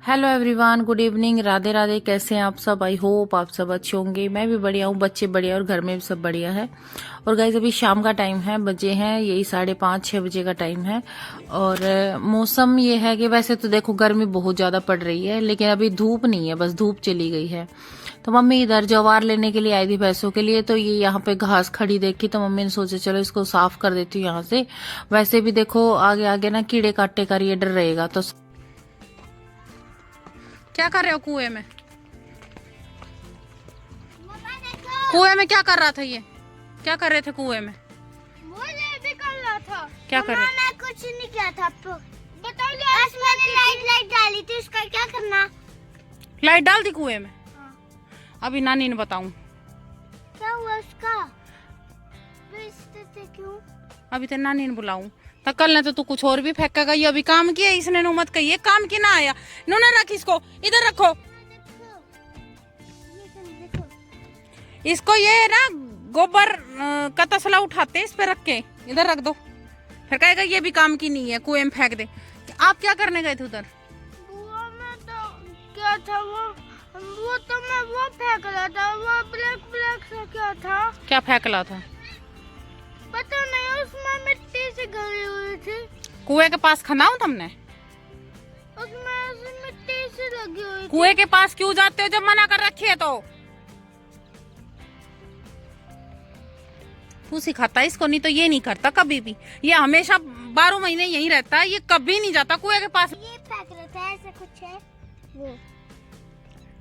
Hello everyone, good evening, Radhe Radhe. कैसे हैं आप सब? आई होप आप सब अच्छे होंगे। मैं भी बढ़िया हूँ, बच्चे बढ़िया और घर में भी सब बढ़िया है। और गाइस अभी शाम का टाइम है, बजे हैं यही 5:30-6 बजे का टाइम है। और मौसम ये है कि वैसे तो देखो गर्मी बहुत ज़्यादा पड़ रही है, लेकिन अभी धूप नहीं है, बस धूप चली गई है। तो मम्मी इधर जवार लेने के लिए आई थी भैंसों के लिए, तो ये यहाँ पे घास खड़ी देखी तो मम्मी ने सोचा चलो इसको साफ कर देती हूँ यहाँ से। वैसे भी देखो आगे आगे ना कीड़े काटे का ये डर रहेगा। तो क्या कर रहे हो कुएं में? कुएं में क्या कर रहा था ये? क्या कर रहे थे कुएं में? मुझे भी कर रहा था। क्या कर रहे? मैं कुछ नहीं किया था। बस मैंने लाइट डाली थी, उसका क्या करना? लाइट डाल दी कुएं में? हाँ। अभी नानी ने बताऊं क्या हुआ उसका? क्यों? अभी तो नानी ने बुलाऊं। तो कल ने तो तू कुछ और भी फेंकेगा। ये अभी काम किया इसने, नु मत कहिए काम की ना आया। नो ना रख इसको, इधर रखो इसको। ये ना गोबर का तसला उठाते इस पे रख के इधर रख दो, फिर कहेगा ये भी काम की नहीं है, कुएं में फेंक दे। आप क्या करने गए थे उधर? में तो क्या था वो तो मैं वो फेंक रहा था। वो ब्लैक ब्लैक सा क्या था? क्या फेंक रहा था? पता नहीं, उसमें मिट्टी से गली हुई थी। कुएं के पास खनाऊं तुमने? उसमें मिट्टी से लगी हुई थी। कुएं के पास क्यों जाते हो जब मना कर रखी है? तो तू सिखाता है इसको, नहीं तो ये नहीं करता कभी भी। ये हमेशा 12 महीने यहीं रहता है, ये कभी नहीं जाता कुएं के पास। ये फेंक रहा था, ऐसा कुछ है वो।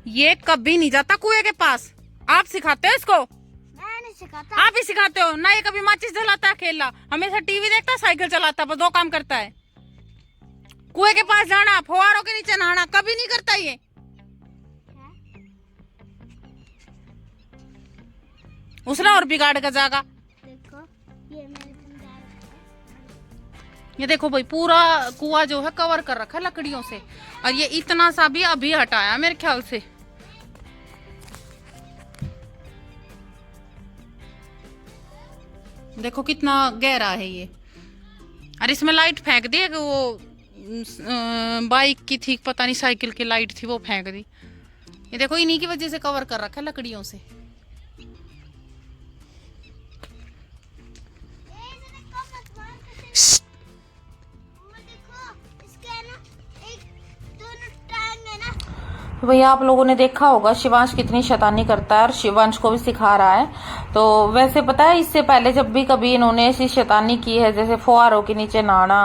ये कभी नहीं जाता कुएं के पास। आप सिखाते हो इसको? मैं नहीं सिखाता। आप ही सिखाते हो ना। ये कभी माचिस जलाता है, अकेला हमेशा टीवी देखता है, साइकिल चलाता है, बस 2 काम करता है। कुएं के पास जाना, फुहारों के नीचे नहाना कभी नहीं करता ये। उसने और बिगाड़ का जागा। देखो ये मैंने ये देखो भाई, पूरा कुआं जो है कवर कर रखा है लकड़ियों से, और ये इतना सा भी अभी हटाया मेरे ख्याल से। देखो कितना गहरा है ये। और इसमें लाइट फेंक दी, वो बाइक की थी, पता नहीं साइकिल की लाइट थी, वो फेंक दी। ये देखो इन्हीं की वजह से कवर कर रखा है लकड़ियों से। तो भैया आप लोगों ने देखा होगा शिवांश कितनी शैतानी करता है, और शिवांश को भी सिखा रहा है। तो वैसे पता है, इससे पहले जब भी कभी इन्होंने ऐसी शैतानी की है, जैसे फुहारों के नीचे नहाना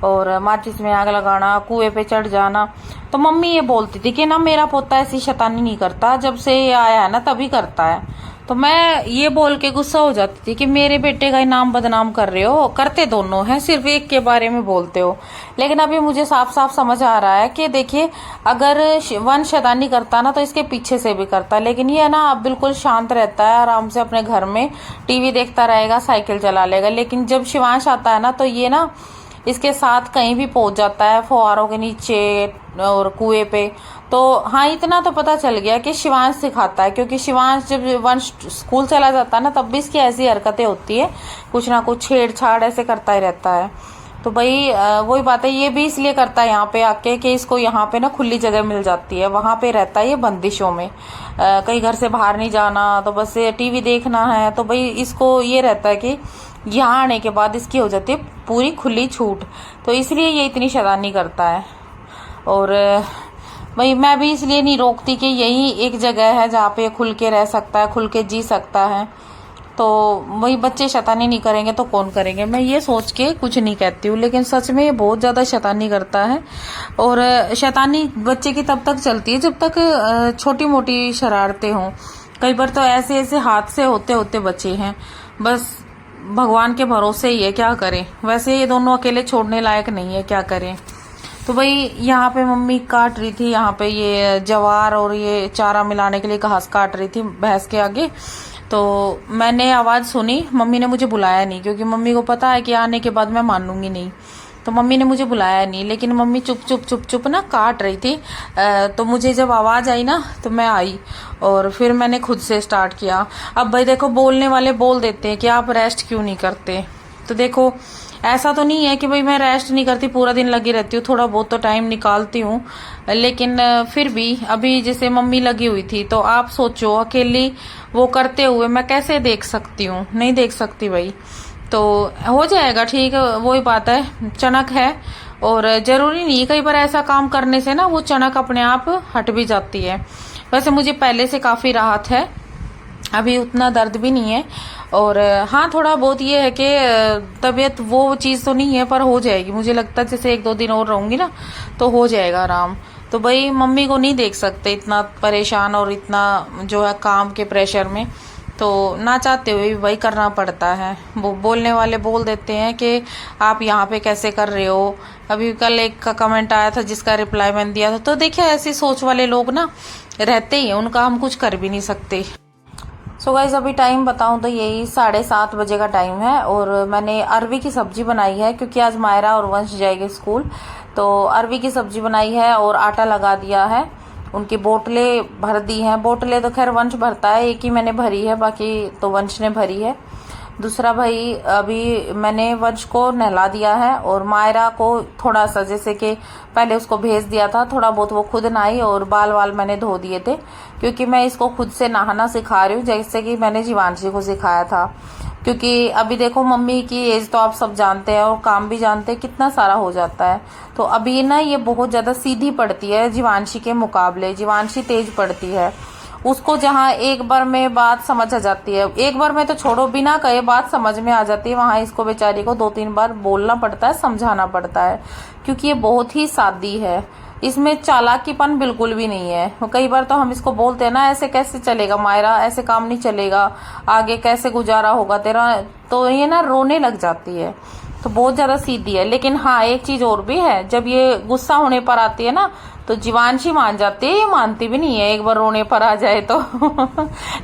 और माचिस में आग लगाना, कुएं पे चढ़ जाना, तो मम्मी ये बोलती थी कि ना मेरा पोता ऐसी शैतानी नहीं करता, जब से ये आया है ना तभी करता है। तो मैं ये बोल के गुस्सा हो जाती थी कि मेरे बेटे का नाम बदनाम कर रहे हो, करते दोनों हैं, सिर्फ एक के बारे में बोलते हो। लेकिन अभी मुझे साफ साफ समझ आ रहा है कि देखिए, अगर वन शैतानी करता ना तो इसके पीछे से भी करता, लेकिन ये ना अब बिल्कुल शांत रहता है, आराम से अपने घर में टीवी देखता रहेगा, साइकिल चला लेगा। लेकिन जब शिवांश आता है ना तो ये ना इसके साथ कहीं भी पहुंच जाता है, फुहारों के नीचे और कुएं पे। तो हाँ, इतना तो पता चल गया कि शिवांश सिखाता है, क्योंकि शिवांश जब वंश स्कूल चला जाता है ना तब भी इसकी ऐसी हरकतें होती है, कुछ ना कुछ छेड़छाड़ ऐसे करता ही रहता है। तो भाई वही बात है, ये भी इसलिए करता है यहाँ पे आके कि इसको यहाँ पे ना खुली जगह मिल जाती है, वहां पे रहता है ये बंदिशों में। कहीं घर से बाहर नहीं जाना, तो बस टीवी देखना है, तो भाई इसको ये रहता है कि यहाँ आने के बाद इसकी हो जाती है पूरी खुली छूट। तो इसलिए ये इतनी शैतानी करता है। और भाई मैं भी इसलिए नहीं रोकती कि यही एक जगह है जहाँ पे खुल के रह सकता है, खुल के जी सकता है। तो वही बच्चे शैतानी नहीं करेंगे तो कौन करेंगे, मैं ये सोच के कुछ नहीं कहती हूँ। लेकिन सच में ये बहुत ज़्यादा शैतानी करता है। और शैतानी बच्चे की तब तक चलती है जब तक छोटी मोटी शरारतें हों। कई बार तो ऐसे ऐसे हाथ से होते होते बचे हैं, बस भगवान के भरोसे ही है, क्या करें। वैसे ये दोनों अकेले छोड़ने लायक नहीं है, क्या करें। तो भाई यहाँ पे मम्मी काट रही थी, यहाँ पे ये जवार और ये चारा मिलाने के लिए घास काट रही थी भैंस के आगे। तो मैंने आवाज सुनी, मम्मी ने मुझे बुलाया नहीं, क्योंकि मम्मी को पता है कि आने के बाद मैं मानूंगी नहीं। तो मम्मी ने मुझे बुलाया नहीं, लेकिन मम्मी चुप चुप चुप चुप ना काट रही थी। तो मुझे जब आवाज आई ना तो मैं आई, और फिर मैंने खुद से स्टार्ट किया। अब भाई देखो, बोलने वाले बोल देते हैं कि आप रेस्ट क्यों नहीं करते। तो देखो ऐसा तो नहीं है कि भाई मैं रेस्ट नहीं करती, पूरा दिन लगी रहती हूँ, थोड़ा बहुत तो टाइम निकालती हूँ, लेकिन फिर भी अभी जैसे मम्मी लगी हुई थी तो आप सोचो अकेली वो करते हुए मैं कैसे देख सकती हूँ, नहीं देख सकती भाई। तो हो जाएगा ठीक, वही बात है, चनक है और जरूरी नहीं, कई बार ऐसा काम करने से ना वो चनक अपने आप हट भी जाती है। वैसे मुझे पहले से काफी राहत है, अभी उतना दर्द भी नहीं है, और हाँ थोड़ा बहुत ये है कि तबीयत वो चीज़ तो नहीं है, पर हो जाएगी, मुझे लगता है जैसे 1-2 दिन और रहूंगी ना तो हो जाएगा आराम। तो भाई मम्मी को नहीं देख सकते इतना परेशान और इतना जो है काम के प्रेशर में, तो ना चाहते हुए भी भाई करना पड़ता है। वो बोलने वाले बोल देते हैं कि आप यहाँ पे कैसे कर रहे हो। अभी कल एक का कमेंट आया था जिसका रिप्लाई मैंने दिया था, तो देखिए ऐसी सोच वाले लोग ना रहते ही हैं, उनका हम कुछ कर भी नहीं सकते। सो गाइस अभी टाइम बताऊं तो यही 7:30 बजे का टाइम है, और मैंने अरवी की सब्जी बनाई है क्योंकि आज मायरा और वंश जाएंगे स्कूल, तो अरवी की सब्जी बनाई है और आटा लगा दिया है, उनकी बोतलें भर दी हैं। बोतलें तो खैर वंश भरता है, एक ही मैंने भरी है, बाकी तो वंश ने भरी है। दूसरा भाई अभी मैंने वंश को नहला दिया है, और मायरा को थोड़ा सा जैसे कि पहले उसको भेज दिया था, थोड़ा बहुत वो खुद नहाई, और बाल वाल मैंने धो दिए थे क्योंकि मैं इसको खुद से नहाना सिखा रही हूँ जैसे कि मैंने जीवांशी को सिखाया था। क्योंकि अभी देखो मम्मी की एज तो आप सब जानते हैं और काम भी जानते हैं कितना सारा हो जाता है, तो अभी ना ये बहुत ज्यादा सीधी पड़ती है जीवांशी के मुकाबले, जीवांशी तेज पड़ती है। उसको जहाँ एक बार में बात समझ आ जाती है, एक बार में तो छोड़ो बिना कहे बात समझ में आ जाती है, वहां इसको बेचारी को 2-3 बार बोलना पड़ता है, समझाना पड़ता है, क्योंकि ये बहुत ही सादी है, इसमें चालाकीपन बिल्कुल भी नहीं है। कई बार तो हम इसको बोलते हैं ना ऐसे कैसे चलेगा मायरा, ऐसे काम नहीं चलेगा, आगे कैसे गुजारा होगा तेरा, तो ये ना रोने लग जाती है, तो बहुत ज्यादा सीधी है। लेकिन हाँ एक चीज और भी है, जब ये गुस्सा होने पर आती है ना तो जीवांशी मान जाती है, ये मानती भी नहीं है एक बार रोने पर आ जाए तो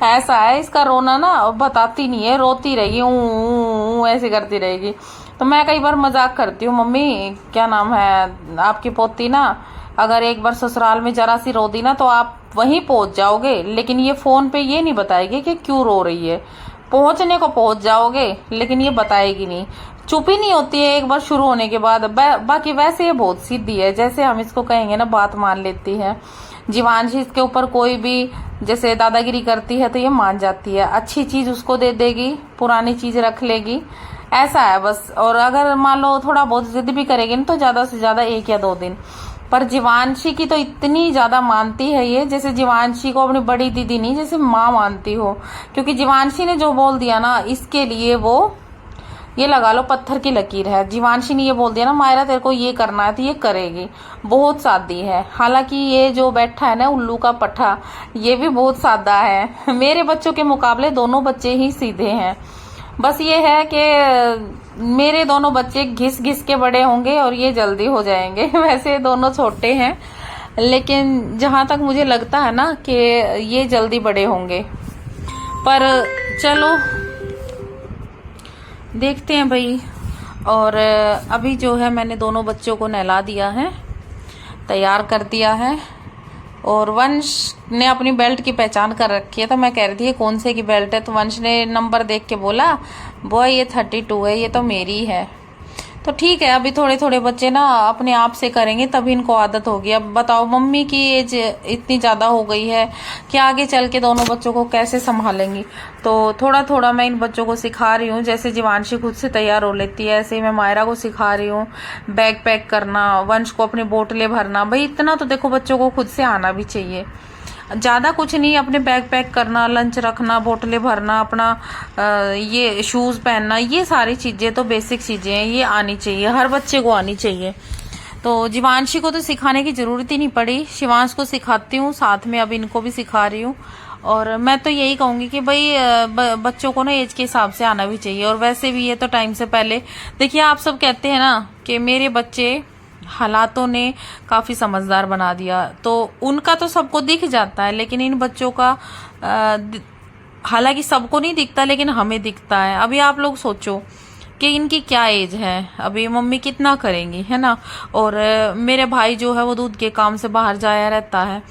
ऐसा है इसका रोना ना, बताती नहीं है, रोती रहेगी ऐसे करती रहेगी। तो मैं कई बार मजाक करती हूँ, मम्मी क्या नाम है आपकी पोती ना अगर एक बार ससुराल में जरा सी रो दी ना तो आप वहीं पहुंच जाओगे, लेकिन ये फोन पे ये नहीं बताएगी कि क्यों रो रही है, पहुंचने को पहुंच जाओगे लेकिन ये बताएगी नहीं, चुप ही नहीं होती है एक बार शुरू होने के बाद। बाकी वैसे ये बहुत सीधी है, जैसे हम इसको कहेंगे ना बात मान लेती है। जीवांशी इसके ऊपर कोई भी जैसे दादागिरी करती है तो ये मान जाती है, अच्छी चीज उसको दे देगी, पुरानी चीज रख लेगी, ऐसा है बस। और अगर मान लो थोड़ा बहुत जिद भी करेगी ना तो ज्यादा से ज्यादा 1 या 2 दिन, पर जीवांशी की तो इतनी ज्यादा मानती है ये, जैसे जीवांशी को अपनी बड़ी दीदी नहीं जैसे माँ मानती हो, क्योंकि जीवांशी ने जो बोल दिया ना इसके लिए वो ये लगा लो पत्थर की लकीर है। जीवांशी ने ये बोल दिया ना मायरा तेरे को ये करना है तो ये करेगी, बहुत सादी है। हालांकि ये जो बैठा है ना उल्लू का पट्टा ये भी बहुत सादा है, मेरे बच्चों के मुकाबले दोनों बच्चे ही सीधे हैं। बस ये है कि मेरे दोनों बच्चे घिस घिस के बड़े होंगे और ये जल्दी हो जाएंगे वैसे दोनों छोटे हैं, लेकिन जहां तक मुझे लगता है ना कि ये जल्दी बड़े होंगे, पर चलो देखते हैं भाई। और अभी जो है मैंने दोनों बच्चों को नहला दिया है, तैयार कर दिया है, और वंश ने अपनी बेल्ट की पहचान कर रखी है, तो मैं कह रही थी ये कौन से की बेल्ट है, तो वंश ने नंबर देख के बोला बॉय ये 32 है, ये तो मेरी है। तो ठीक है, अभी थोड़े थोड़े बच्चे ना अपने आप से करेंगे तभी इनको आदत होगी। अब बताओ मम्मी की एज इतनी ज्यादा हो गई है कि आगे चल के दोनों बच्चों को कैसे संभालेंगी, तो थोड़ा थोड़ा मैं इन बच्चों को सिखा रही हूँ। जैसे जीवांशी खुद से तैयार हो लेती है ऐसे ही मैं मायरा को सिखा रही हूँ, बैग पैक करना, वंश को अपनी बोतलें भरना। भाई इतना तो देखो बच्चों को खुद से आना भी चाहिए, ज्यादा कुछ नहीं, अपने बैग पैक करना, लंच रखना, बोतलें भरना, अपना ये शूज पहनना, ये सारी चीजें तो बेसिक चीजें हैं, ये आनी चाहिए, हर बच्चे को आनी चाहिए। तो जीवांशी को तो सिखाने की जरूरत ही नहीं पड़ी, शिवांश को सिखाती हूँ साथ में, अब इनको भी सिखा रही हूँ। और मैं तो यही कहूंगी कि भाई बच्चों को ना एज के हिसाब से आना भी चाहिए, और वैसे भी ये तो टाइम से पहले देखिए, आप सब कहते हैं ना कि मेरे बच्चे हालातों ने काफी समझदार बना दिया, तो उनका तो सबको दिख जाता है, लेकिन इन बच्चों का हालांकि सबको नहीं दिखता लेकिन हमें दिखता है। अभी आप लोग सोचो कि इनकी क्या एज है, अभी मम्मी कितना करेंगी, है ना। और मेरे भाई जो है वो दूध के काम से बाहर जाया रहता है,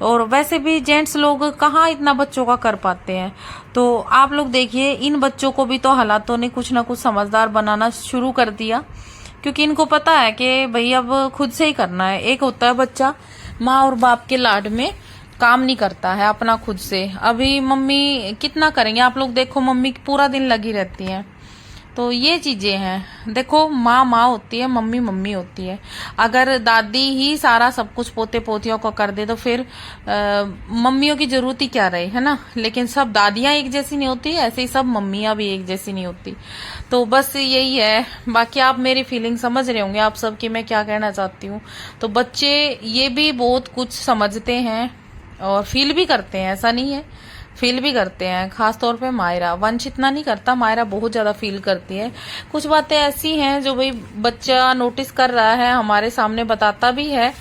और वैसे भी जेंट्स लोग कहाँ इतना बच्चों का कर पाते हैं। तो आप लोग देखिए, इन बच्चों को भी तो हालातों ने कुछ ना कुछ समझदार बनाना शुरू कर दिया, क्योंकि इनको पता है कि भाई अब खुद से ही करना है। एक होता है बच्चा माँ और बाप के लाड में काम नहीं करता है अपना खुद से। अभी मम्मी कितना करेंगे, आप लोग देखो, मम्मी पूरा दिन लगी रहती हैं। तो ये चीजें हैं। देखो, माँ माँ होती है, मम्मी मम्मी होती है। अगर दादी ही सारा सब कुछ पोते पोतियों को कर दे तो फिर मम्मियों की जरूरत ही क्या रहे, है ना। लेकिन सब दादियां एक जैसी नहीं होती, ऐसे ही सब मम्मियां भी एक जैसी नहीं होती। तो बस यही है। बाकी आप मेरी फीलिंग समझ रहे होंगे आप सब की मैं क्या कहना चाहती हूँ। तो बच्चे ये भी बहुत कुछ समझते हैं और फील भी करते हैं, ऐसा नहीं है, फील भी करते हैं। खास तौर पे मायरा, वंश इतना नहीं करता, मायरा बहुत ज्यादा फील करती है। कुछ बातें ऐसी हैं जो भाई बच्चा नोटिस कर रहा है, हमारे सामने बताता भी है,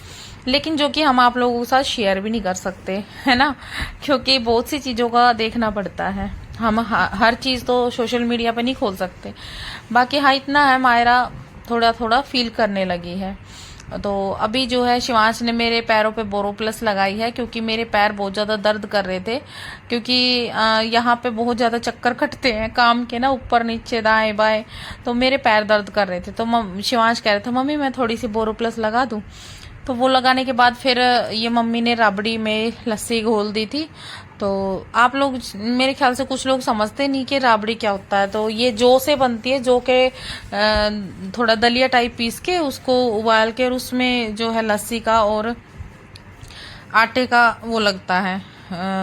लेकिन जो कि हम आप लोगों के साथ शेयर भी नहीं कर सकते, है ना, क्योंकि बहुत सी चीजों का देखना पड़ता है। हम हर चीज तो सोशल मीडिया पे नहीं खोल सकते। बाकी हाँ, इतना है, मायरा थोड़ा थोड़ा फील करने लगी है। तो अभी जो है शिवांश ने मेरे पैरों पे बोरोप्लस लगाई है, क्योंकि मेरे पैर बहुत ज्यादा दर्द कर रहे थे, क्योंकि यहाँ पे बहुत ज्यादा चक्कर कटते हैं काम के ना, ऊपर नीचे दाएं बाएं। तो मेरे पैर दर्द कर रहे थे। तो शिवांश कह रहे थे मम्मी मैं थोड़ी सी बोरोप्लस लगा दूं। तो वो लगाने के बाद फिर ये मम्मी ने राबड़ी में लस्सी घोल दी थी। तो आप लोग, मेरे ख्याल से कुछ लोग समझते नहीं कि राबड़ी क्या होता है। तो ये जौ से बनती है, जौ के थोड़ा दलिया टाइप पीस के उसको उबाल के, और उसमें जो है लस्सी का और आटे का वो लगता है,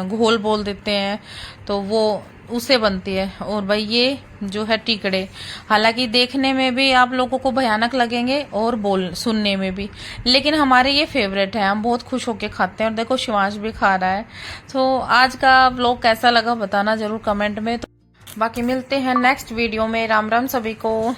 घोल बोल देते हैं, तो वो उससे बनती है। और भाई ये जो है टिकड़े, हालांकि देखने में भी आप लोगों को भयानक लगेंगे और सुनने में भी, लेकिन हमारे ये फेवरेट है, हम बहुत खुश होके खाते हैं। और देखो शिवांश भी खा रहा है। तो आज का व्लॉग कैसा लगा बताना जरूर कमेंट में। तो बाकी मिलते हैं नेक्स्ट वीडियो में। राम राम सभी को।